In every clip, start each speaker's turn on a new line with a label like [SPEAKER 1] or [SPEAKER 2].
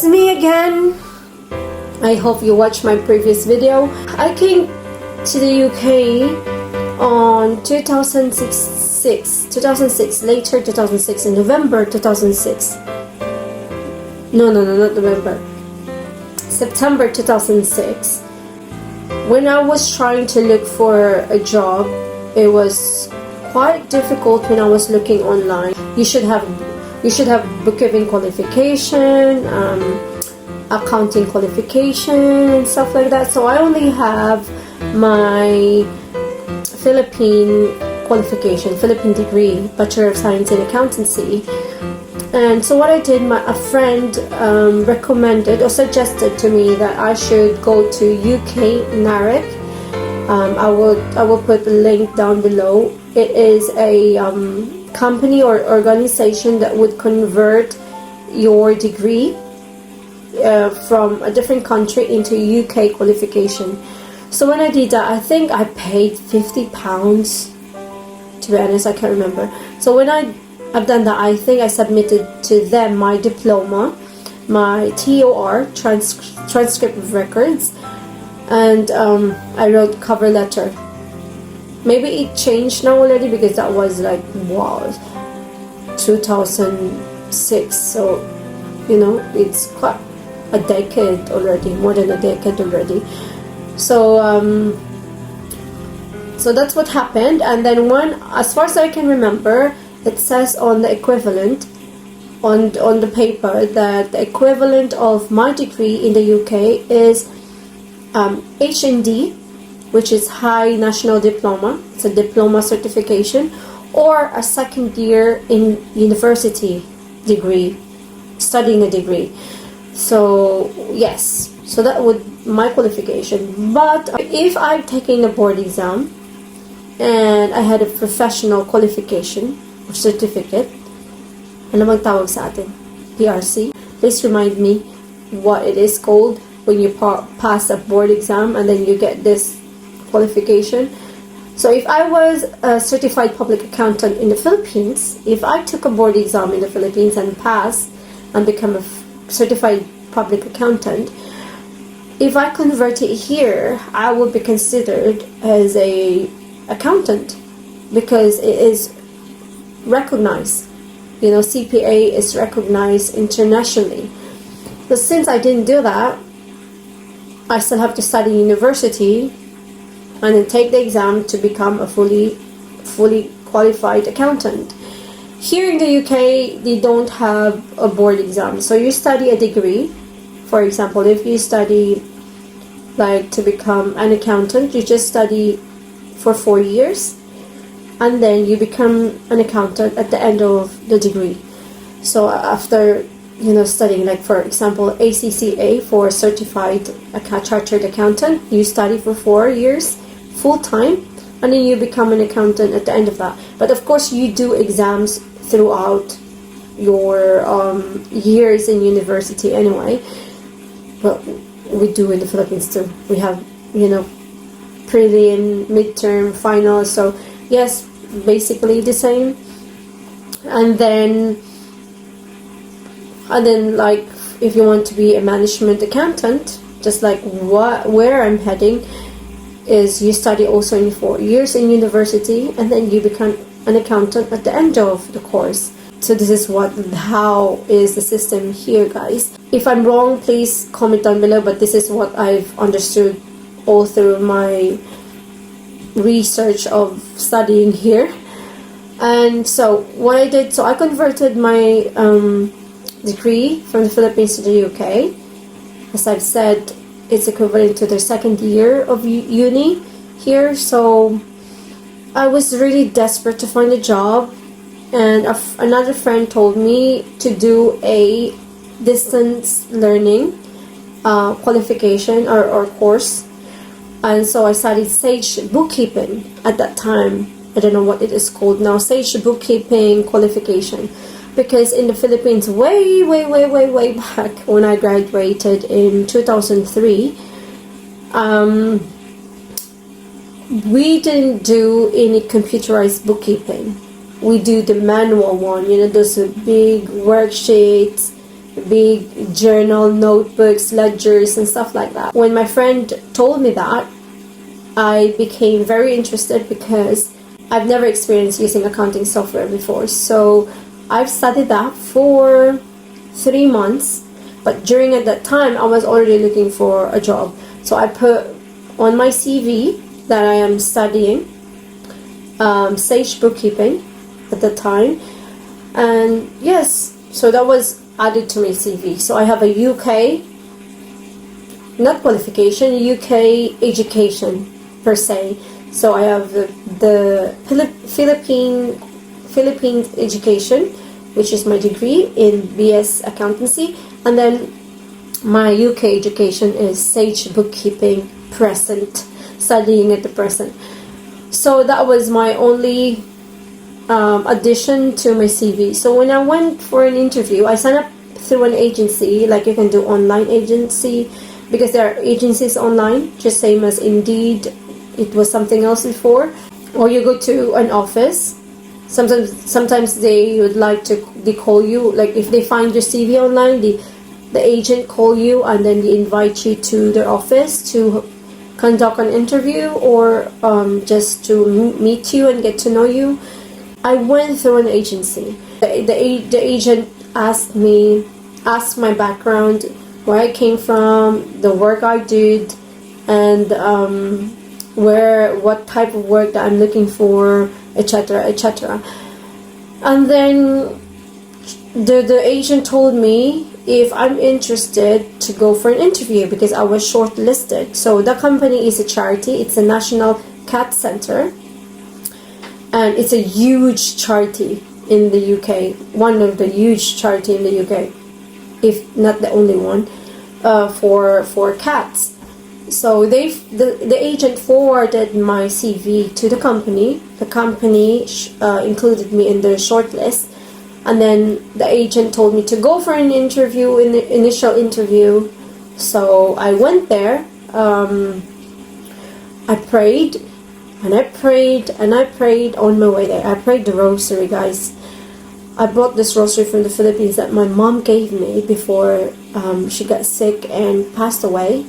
[SPEAKER 1] It's me again. I hope you watched my previous video. I came to the UK on 2006, later 2006, in November 2006. No, not November. September 2006. When I was trying to look for a job, it was quite difficult when I was looking online. You should have bookkeeping qualification, accounting qualification, and stuff like that. So I only have my Philippine qualification, Philippine degree, Bachelor of Science in Accountancy. And so what I did, a friend recommended or suggested to me that I should go to UK NARIC. I will put the link down below. It is a company or organization that would convert your degree from a different country into UK qualification. So when I did that, I think I paid £50. To be honest, I can't remember. So when I've done that, I think I submitted to them my diploma, my TOR, transcript of records, and I wrote cover letter. Maybe it changed now already, because that was like, wow, 2006. So, you know, it's quite a decade already, more than a decade already. So so that's what happened. And then as far as I can remember, it says on the equivalent on the paper that the equivalent of my degree in the UK is HND, which is High National Diploma. It's a diploma certification, or a second year in university degree, studying a degree. So yes, so that would my qualification. But if I'm taking a board exam and I had a professional qualification or certificate, ano bang tawag sa atin? PRC. Please remind me what it is called when you pass a board exam and then you get this qualification. So if I was a certified public accountant in the Philippines, if I took a board exam in the Philippines and passed and become a certified public accountant, if I convert it here, I would be considered as a accountant, because it is recognized. You know, CPA is recognized internationally. But since I didn't do that, I still have to study university and then take the exam to become a fully qualified accountant. Here in the UK, they don't have a board exam. So you study a degree. For example, if you study like to become an accountant, you just study for 4 years, and then you become an accountant at the end of the degree. So after, you know, studying, like for example ACCA for certified chartered accountant, you study for 4 years full time, and then you become an accountant at the end of that. But of course you do exams throughout your years in university anyway. But we do in the Philippines too. We have, you know, prelim, midterm, final. So yes, basically the same. And then like if you want to be a management accountant, just like where I'm heading, is you study also in 4 years in university, and then you become an accountant at the end of the course. So this is how is the system here, guys. If I'm wrong, please comment down below, but this is what I've understood all through my research of studying here. And so what I did, so I converted my degree from the Philippines to the UK. As I've said, it's equivalent to the second year of uni here. So I was really desperate to find a job, and another friend told me to do a distance learning qualification or course. And so I studied Sage bookkeeping at that time. I don't know what it is called now, Sage bookkeeping qualification, because in the Philippines way back when I graduated in 2003, we didn't do any computerized bookkeeping. We do the manual one, you know, those big worksheets, big journal, notebooks, ledgers, and stuff like that. When my friend told me that, I became very interested because I've never experienced using accounting software before. So I've studied that for 3 months, but during at that time I was already looking for a job. So I put on my CV that I am studying Sage bookkeeping at the time, and yes, so that was added to my CV. So I have a UK, not qualification, UK education per se. So I have the Philippine education, which is my degree in BS accountancy, and then my UK education is Sage bookkeeping present, studying at the present. So that was my only addition to my CV. So when I went for an interview, I signed up through an agency, like you can do online agency, because there are agencies online, just same as Indeed. It was something else before. Or you go to an office. Sometimes they would like to, they call you, like if they find your CV online, the agent call you and then they invite you to their office to conduct an interview, or just to meet you and get to know you. I went through an agency. The agent asked my background, where I came from, the work I did, and what type of work that I'm looking for, etc., etc. And then the agent told me if I'm interested to go for an interview because I was shortlisted. So the company is a charity. It's a national cat center, and it's a huge charity in the UK. One of the huge charity in the UK, if not the only one, for cats. So the agent forwarded my CV to the company. The company included me in their shortlist, and then the agent told me to go for an interview, in the initial interview. So I went there. I prayed, and I prayed, and I prayed on my way there. I prayed the rosary, guys. I brought this rosary from the Philippines that my mom gave me before she got sick and passed away.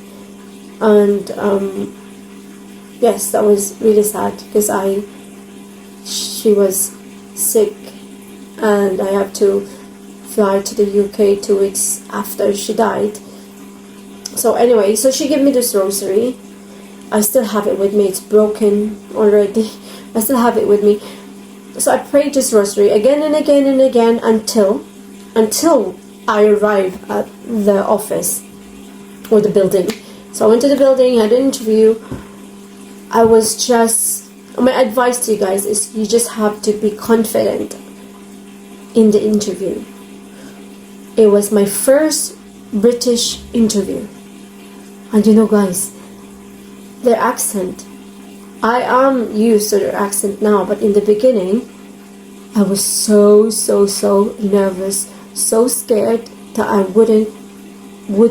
[SPEAKER 1] And yes, that was really sad because she was sick, and I have to fly to the UK 2 weeks after she died. So anyway, so she gave me this rosary. I still have it with me. It's broken already. I still have it with me. So I prayed this rosary again and again and again until I arrived at the office or the building. So I went to the building, had an interview. My advice to you guys is you just have to be confident in the interview. It was my first British interview. And you know, guys, their accent, I am used to their accent now, but in the beginning, I was so nervous, so scared that I would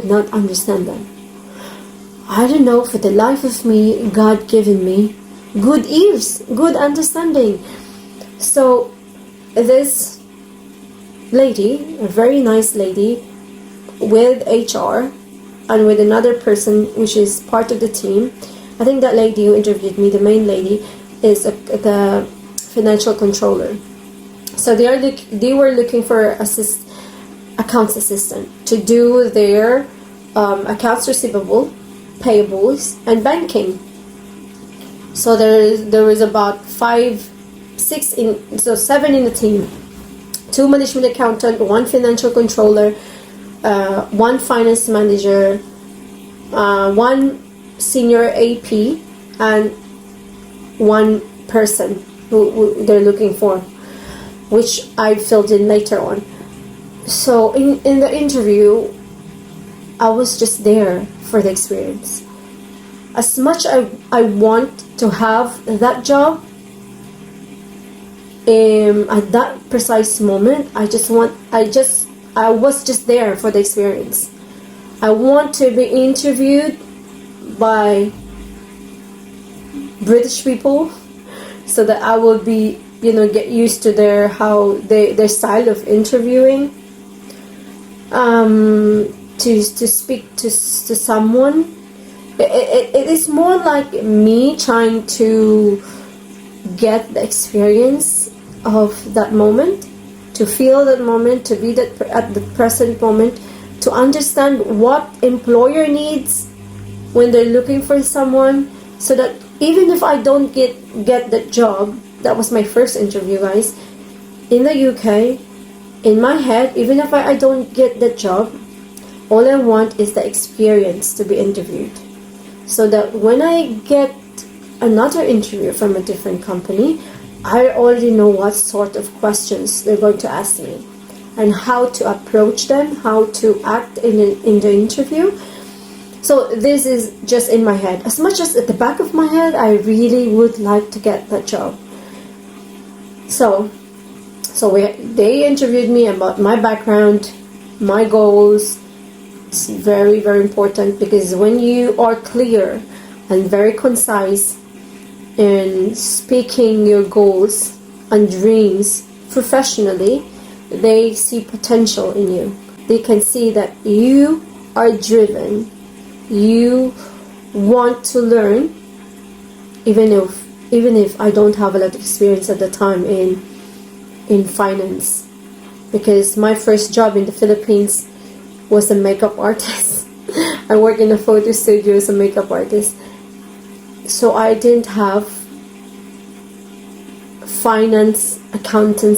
[SPEAKER 1] not understand them. I don't know, for the life of me, God given me good ears, good understanding. So this lady, a very nice lady, with HR and with another person which is part of the team. I think that lady who interviewed me, the main lady, is the financial controller. So they were looking for accounts assistant to do their accounts receivable, payables, and banking. So there was about 7 in the team. 2 management accountant, 1 financial controller, 1 finance manager, 1 senior AP, and 1 person who they're looking for, which I filled in later on. So in the interview, I was just there for the experience. As much I want to have that job, at that precise moment, I was just there for the experience. I want to be interviewed by British people so that I will be, get used to their style of interviewing. to speak to someone. It is more like me trying to get the experience of that moment, to feel that moment, to be that at the present moment, to understand what employer needs when they're looking for someone, so that even if I don't get that job, that was my first interview, guys, in the UK, in my head, even if I don't get the job, all I want is the experience to be interviewed, so that when I get another interview from a different company, I already know what sort of questions they're going to ask me and how to approach them, how to act in the interview. So this is just in my head. As much as at the back of my head, I really would like to get that job. So they interviewed me about my background, my goals. It's very, very important, because when you are clear and very concise in speaking your goals and dreams professionally, they see potential in you. They can see that you are driven, you want to learn, even if I don't have a lot of experience at the time in finance, because my first job in the Philippines was a makeup artist. I worked in a photo studio as a makeup artist, so I didn't have finance, accounting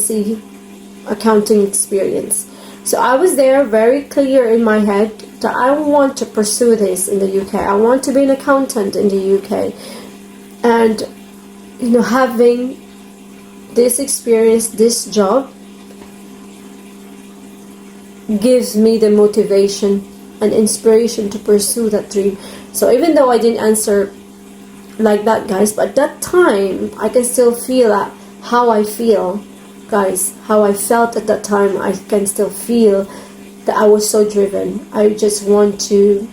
[SPEAKER 1] experience. So I was there very clear in my head that I want to pursue this in the UK. I want to be an accountant in the UK. And having this experience, this job, gives me the motivation and inspiration to pursue that dream. So even though I didn't answer like that, guys, but at that time I can still feel how I feel, guys, how I felt at that time. I can still feel that I was so driven. I just want to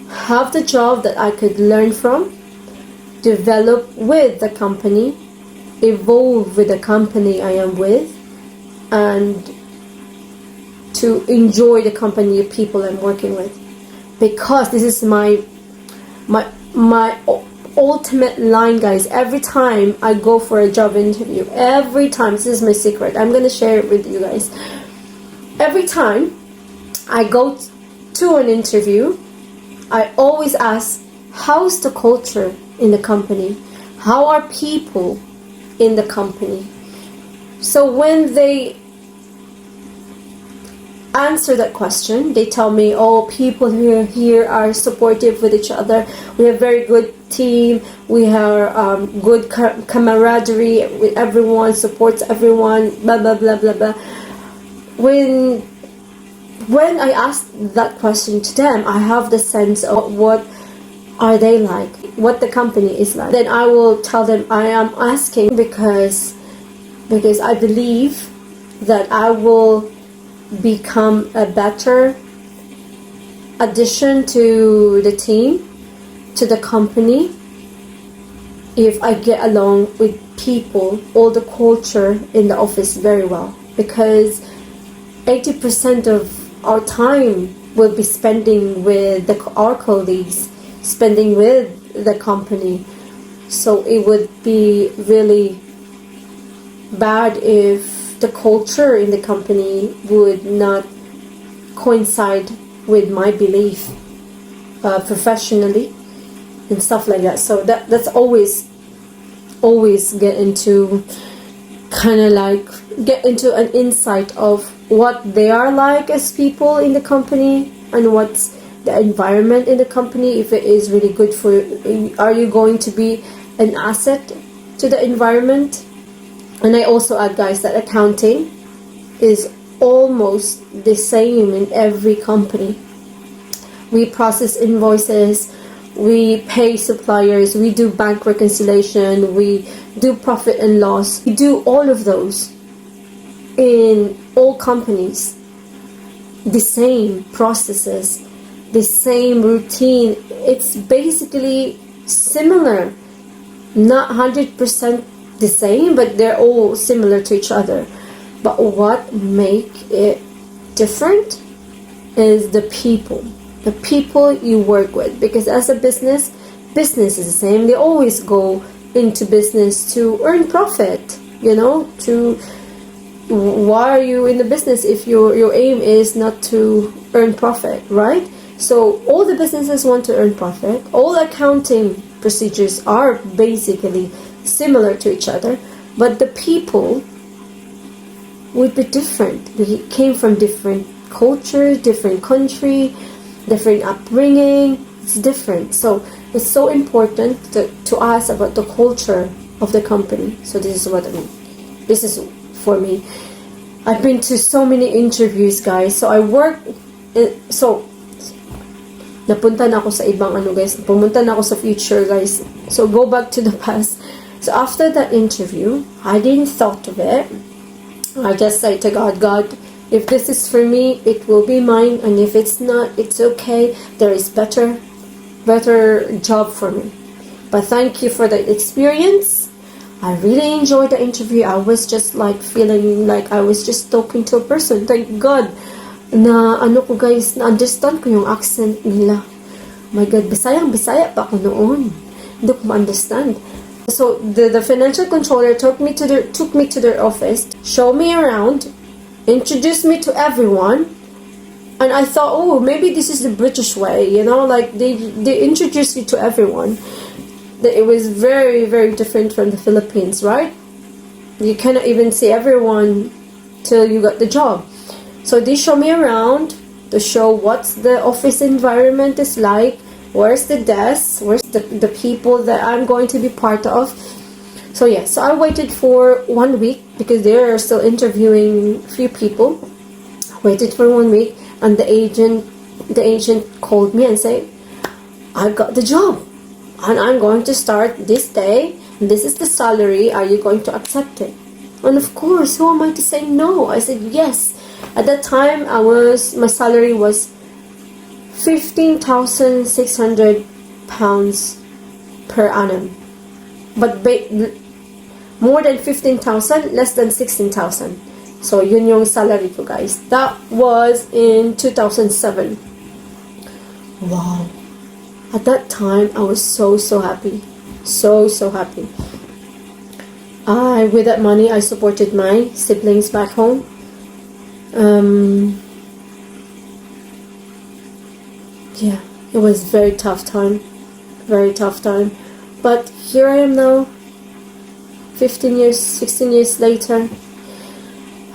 [SPEAKER 1] have the job that I could learn from, develop with the company, evolve with the company I am with, and to enjoy the company of people I'm working with. Because this is my ultimate line, guys. Every time I go for a job interview, every time, this is my secret, I'm gonna share it with you guys. Every time I go to an interview, I always ask, how's the culture in the company? How are people in the company? So when they answer that question, they tell me, people here are supportive with each other, we have very good team, we have good camaraderie with everyone, supports everyone, blah blah blah blah blah. When I ask that question to them, I have the sense of what are they like, what the company is like. Then I will tell them I am asking because I believe that I will become a better addition to the team, to the company, if I get along with people, all the culture in the office very well. Because 80% of our time will be spending with our colleagues, spending with the company. So it would be really bad if the culture in the company would not coincide with my belief professionally and stuff like that. So that's always get into an insight of what they are like as people in the company, and what's the environment in the company, if it is really good for you. Are you going to be an asset to the environment? And I also add, guys, that accounting is almost the same in every company. We process invoices, we pay suppliers, we do bank reconciliation, we do profit and loss. We do all of those in all companies. The same processes, the same routine. It's basically similar, not 100% the same, but they're all similar to each other. But what make it different is the people you work with. Because as a business is the same. They always go into business to earn profit, why are you in the business if your aim is not to earn profit, right? So all the businesses want to earn profit. All accounting procedures are basically similar to each other, but the people would be different. We came from different culture, different country, different upbringing. It's different. So it's so important to ask about the culture of the company. So this is what I mean. This is for me. I've been to so many interviews, guys. So I work, napunta na ako sa ibang guys. Pumunta na ako sa future, guys. So go back to the past. So after that interview, I didn't thought of it. I just say to God, if this is for me, it will be mine. And if it's not, it's okay. There is better job for me. But thank you for the experience. I really enjoyed the interview. I was just like feeling like I was just talking to a person. Thank God na guys, na-understand ko yung accent nila. My God, Bisaya pa ako noon. Hindi ko ma-understand. So the financial controller took me to their office, showed me around, introduced me to everyone, and I thought, oh, maybe this is the British way, like they introduce you to everyone. It was very, very different from the Philippines, right? You cannot even see everyone till you got the job. So they show me around to show what's the office environment is like, where's the desk, where's the people that I'm going to be part of. So yeah, so I waited for 1 week because they are still interviewing few people. Waited for 1 week, and the agent called me and said, I got the job. And I'm going to start this day. This is the salary. Are you going to accept it? And of course, who am I to say no? I said yes. At that time, my salary was £15,600 per annum. But more than 15,000, less than 16,000. So yun yung salary ko, guys. That was in 2007. Wow. At that time, I was so happy. So happy. With that money, I supported my siblings back home. Yeah, it was very tough time. Very tough time. But here I am now, 16 years later.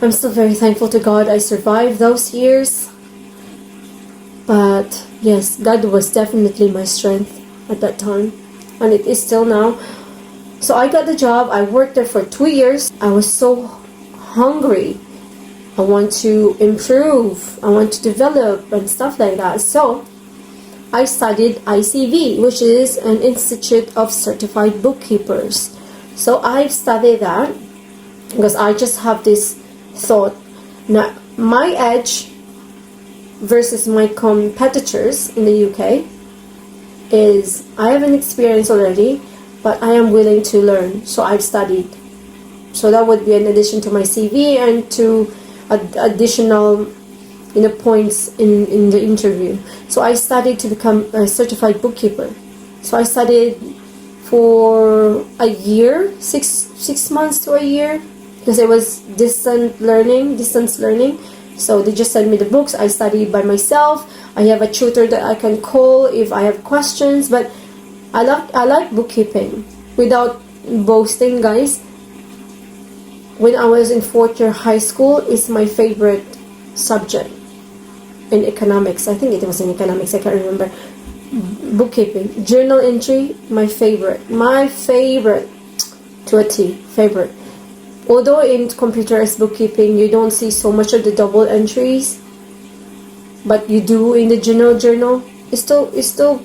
[SPEAKER 1] I'm still very thankful to God I survived those years. But yes, God was definitely my strength at that time, and it is still now. So I got the job. I worked there for 2 years. I was so hungry. I want to improve. I want to develop and stuff like that. So I studied ICV, which is an Institute of Certified Bookkeepers. So I studied that because I just have this thought. Now, my edge versus my competitors in the UK is I have an experience already, but I am willing to learn. So I've studied. So that would be an addition to my CV and to additional points in the interview. So I studied to become a certified bookkeeper. So I studied for a year, six months to a year, because it was distance learning. So they just sent me the books. I study by myself. I have a tutor that I can call if I have questions. But I like bookkeeping. Without boasting, guys, when I was in 4th year high school, it's my favorite subject in economics. I think it was in economics. I can't remember. Bookkeeping, journal entry, my favorite to a T. Favorite. Although in computerized bookkeeping, you don't see so much of the double entries, but you do in the journal. It's still, you still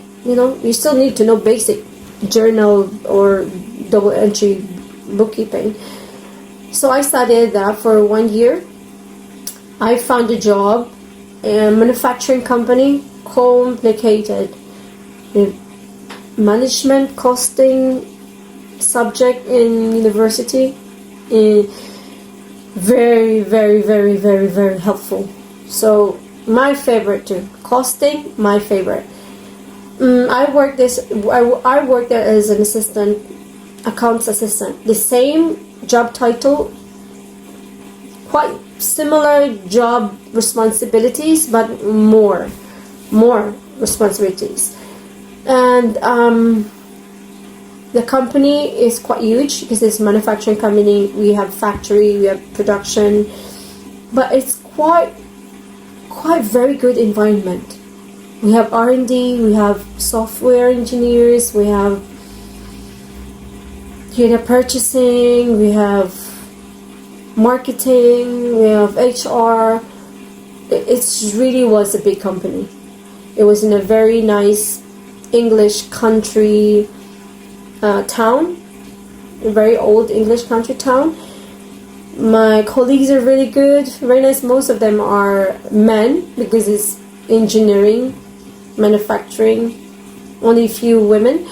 [SPEAKER 1] need to know basic journal or double entry bookkeeping. So I studied that for 1 year. I found a job in a manufacturing company, complicated. Management, costing subject in university. Very, very, very, very, very helpful. So my favorite too. Costing, my favorite. I worked there as an assistant, accounts assistant. The same job title, quite similar job responsibilities, but more responsibilities. And the company is quite huge because it's a manufacturing company. We have factory, we have production, but it's quite very good environment. We have R&D, we have software engineers, we have purchasing, we have marketing, we have HR. It really was a big company. It was in a very nice English country town, a very old English country town. My colleagues are really good, very nice. Most of them are men because it's engineering, manufacturing, only a few women.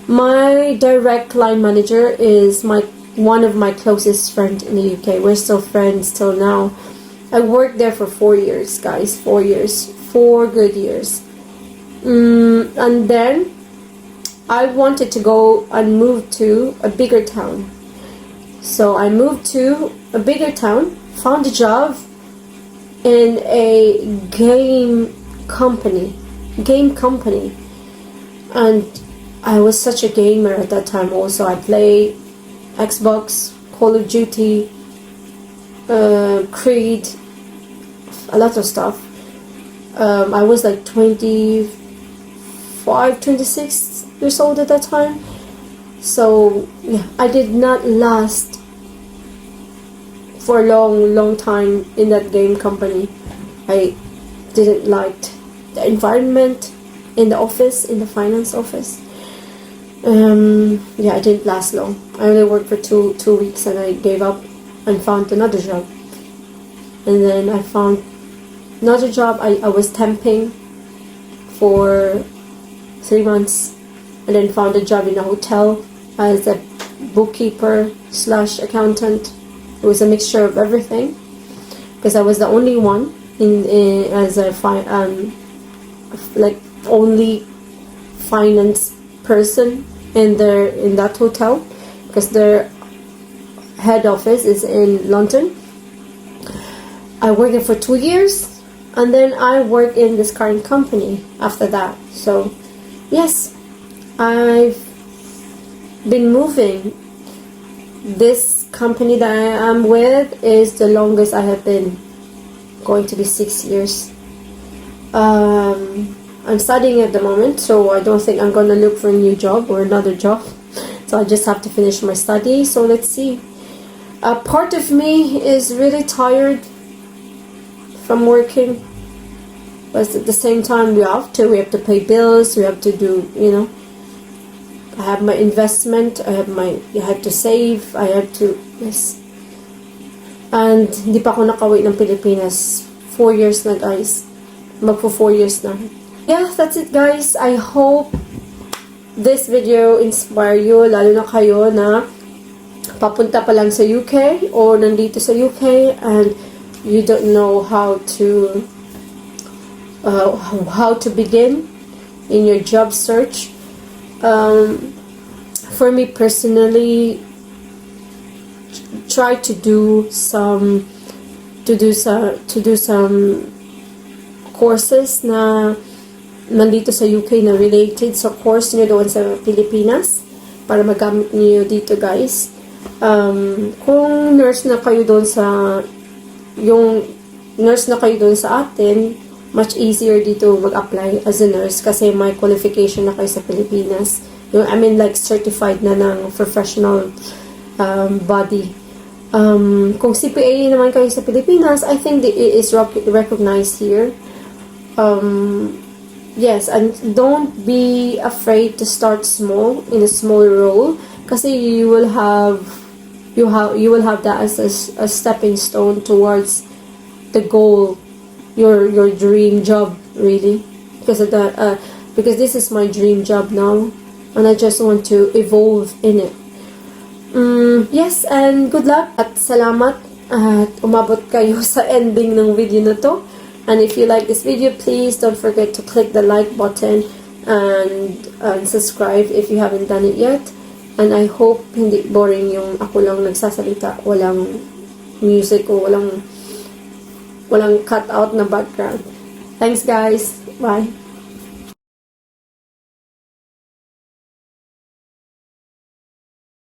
[SPEAKER 1] My direct line manager is one of my closest friends in the UK. We're still friends till now. I worked there for 4 years, guys. 4 years. 4 good years. And then I wanted to go and move to a bigger town. So I moved to a bigger town, found a job in a game company. And I was such a gamer at that time also. I played Xbox, Call of Duty, Creed, a lot of stuff. I was like 25, 26 years old at that time. So yeah, I did not last for a long time in that game company. I didn't like the environment in the office, in the finance office. Yeah, I didn't last long. I only worked for two weeks and I gave up and found another job. And then I found another job. I was temping for 3 months and then found a job in a hotel as a bookkeeper / accountant. It was a mixture of everything because I was the only one as a only finance person in that hotel because their head office is in London. I worked there for 2 years and then I worked in this current company after that. So yes, I've been moving. This company that I am with is the longest I have been, going to be 6 years. I'm studying at the moment, so I don't think I'm gonna look for a new job or another job. So I just have to finish my study. So let's see. Part of me is really tired from working, but at the same time we have to pay bills. We have to do, I have my investment. I have to save. I have to, yes. And hindi pa ako nakauwi ng Pilipinas. 4 years na, guys. Magpo 4 years na. Yeah, that's it, guys. I hope this video inspire you, lalo na kayo na papunta pa lang sa UK or nandito sa UK and you don't know how to begin in your job search. For me personally, try to do some courses na nandito sa UK na related sa course niyo doon sa Pilipinas para magamit niyo dito, guys. Kung nurse na kayo doon sa atin, much easier dito mag-apply as a nurse kasi may qualification na kayo sa Pilipinas. Like certified na ng professional body. Kung CPA naman kayo sa Pilipinas, I think it is recognized here. Yes, and don't be afraid to start small, in a small role, kasi you will have that as a stepping stone towards the goal, your dream job, really, because this is my dream job now and I just want to evolve in it. Yes, and good luck at salamat at umabot kayo sa ending ng video na to. And if you like this video, please don't forget to click the like button and subscribe if you haven't done it yet. And I hope hindi boring yung ako lang nagsasalita, walang music o walang cut out na background. Thanks guys. Bye.